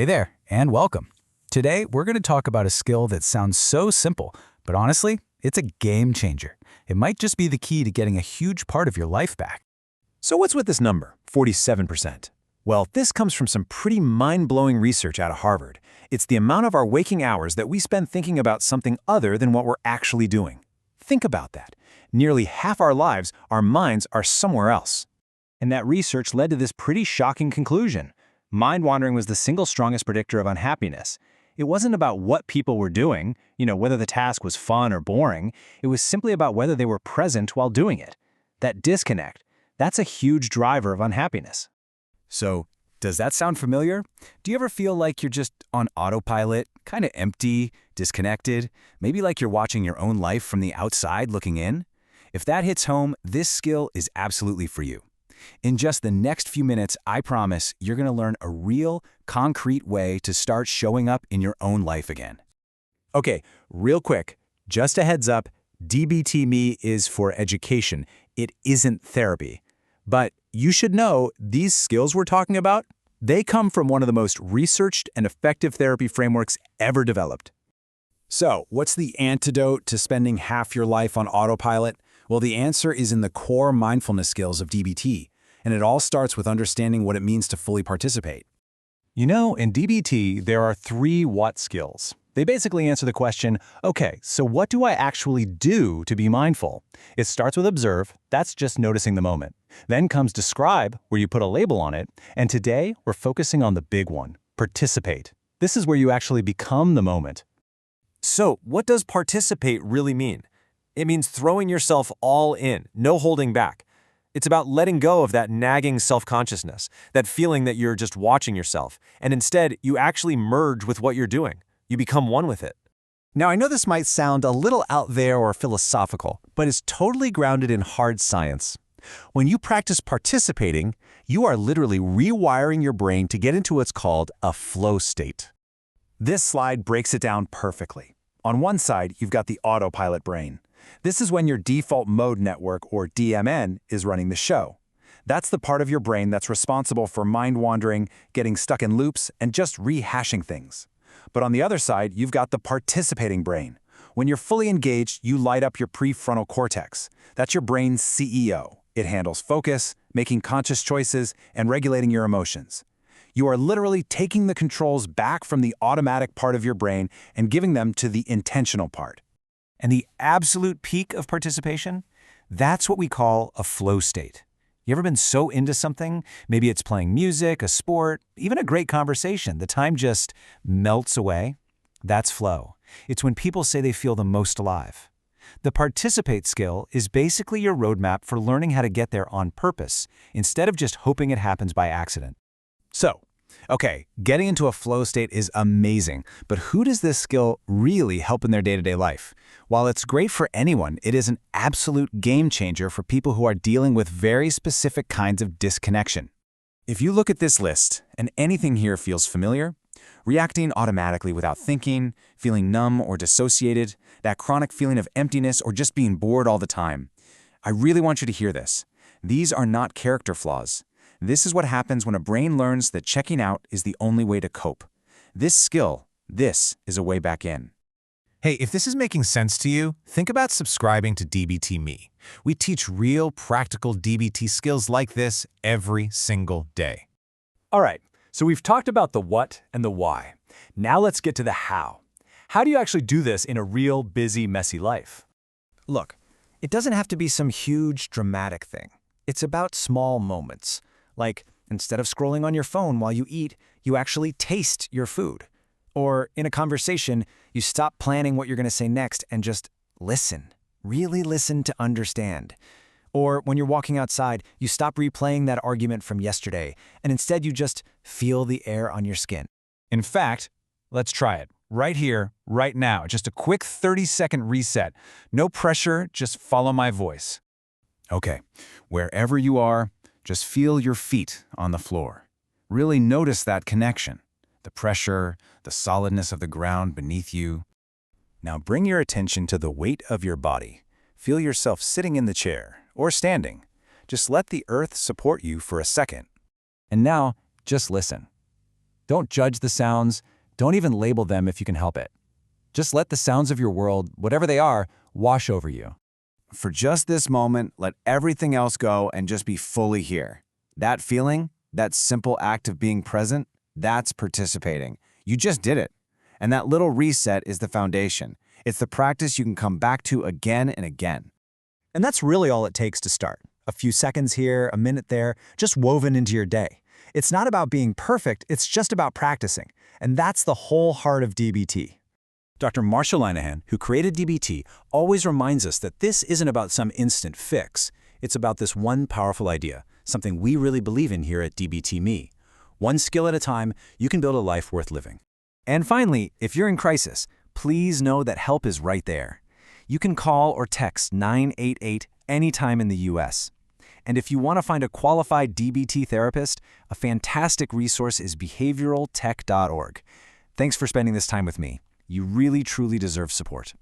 Hey there, and welcome. Today, we're going to talk about a skill that sounds so simple, but honestly, it's a game changer. It might just be the key to getting a huge part of your life back. So what's with this number, 47%? Well, this comes from some pretty mind-blowing research out of Harvard. It's the amount of our waking hours that we spend thinking about something other than what we're actually doing. Think about that. Nearly half our lives, our minds are somewhere else. And that research led to this pretty shocking conclusion. Mind wandering was the single strongest predictor of unhappiness. It wasn't about what people were doing, whether the task was fun or boring. It was simply about whether they were present while doing it. That disconnect, that's a huge driver of unhappiness. So, does that sound familiar? Do you ever feel like you're just on autopilot, kind of empty, disconnected, maybe like you're watching your own life from the outside looking in? If that hits home, this skill is absolutely for you. In just the next few minutes, I promise you're going to learn a real, concrete way to start showing up in your own life again. Okay, real quick, just a heads up, DBT Me is for education. It isn't therapy. But you should know these skills we're talking about, they come from one of the most researched and effective therapy frameworks ever developed. So, what's the antidote to spending half your life on autopilot? Well, the answer is in the core mindfulness skills of DBT, and it all starts with understanding what it means to fully participate. In DBT, there are 3 what skills. They basically answer the question, okay, so what do I actually do to be mindful? It starts with observe, that's just noticing the moment. Then comes describe, where you put a label on it, and today we're focusing on the big one, participate. This is where you actually become the moment. So, what does participate really mean? It means throwing yourself all in, no holding back. It's about letting go of that nagging self-consciousness, that feeling that you're just watching yourself, and instead, you actually merge with what you're doing. You become one with it. Now, I know this might sound a little out there or philosophical, but it's totally grounded in hard science. When you practice participating, you are literally rewiring your brain to get into what's called a flow state. This slide breaks it down perfectly. On one side, you've got the autopilot brain. This is when your default mode network, or DMN, is running the show. That's the part of your brain that's responsible for mind wandering, getting stuck in loops, and just rehashing things. But on the other side, you've got the participating brain. When you're fully engaged, you light up your prefrontal cortex. That's your brain's CEO. It handles focus, making conscious choices, and regulating your emotions. You are literally taking the controls back from the automatic part of your brain and giving them to the intentional part. And the absolute peak of participation? That's what we call a flow state. You ever been so into something? Maybe it's playing music, a sport, even a great conversation. The time just melts away. That's flow. It's when people say they feel the most alive. The participate skill is basically your roadmap for learning how to get there on purpose, instead of just hoping it happens by accident. So, okay, getting into a flow state is amazing, but who does this skill really help in their day-to-day life? While it's great for anyone, it is an absolute game changer for people who are dealing with very specific kinds of disconnection. If you look at this list, and anything here feels familiar, reacting automatically without thinking, feeling numb or dissociated, that chronic feeling of emptiness or just being bored all the time, I really want you to hear this. These are not character flaws. This is what happens when a brain learns that checking out is the only way to cope. This skill, this is a way back in. Hey, if this is making sense to you, think about subscribing to DBT Me. We teach real, practical DBT skills like this every single day. All right, so we've talked about the what and the why. Now let's get to the how. How do you actually do this in a real, busy, messy life? Look, it doesn't have to be some huge, dramatic thing. It's about small moments. Like, instead of scrolling on your phone while you eat, you actually taste your food. Or in a conversation, you stop planning what you're going to say next and just listen. Really listen to understand. Or when you're walking outside, you stop replaying that argument from yesterday, and instead you just feel the air on your skin. In fact, let's try it. Right here, right now. Just a quick 30-second reset. No pressure, just follow my voice. Okay, wherever you are, just feel your feet on the floor. Really notice that connection. The pressure, the solidness of the ground beneath you. Now bring your attention to the weight of your body. Feel yourself sitting in the chair or standing. Just let the earth support you for a second. And now, just listen. Don't judge the sounds. Don't even label them if you can help it. Just let the sounds of your world, whatever they are, wash over you. For just this moment, let everything else go and just be fully here. That feeling, that simple act of being present, that's participating. You just did it. And that little reset is the foundation. It's the practice you can come back to again and again. And that's really all it takes to start. A few seconds here, a minute there, just woven into your day. It's not about being perfect, it's just about practicing. And that's the whole heart of DBT. Dr. Marshall Linehan, who created DBT, always reminds us that this isn't about some instant fix. It's about this one powerful idea, something we really believe in here at DBT Me. One skill at a time, you can build a life worth living. And finally, if you're in crisis, please know that help is right there. You can call or text 988 anytime in the U.S. And if you want to find a qualified DBT therapist, a fantastic resource is behavioraltech.org. Thanks for spending this time with me. You really, truly deserve support.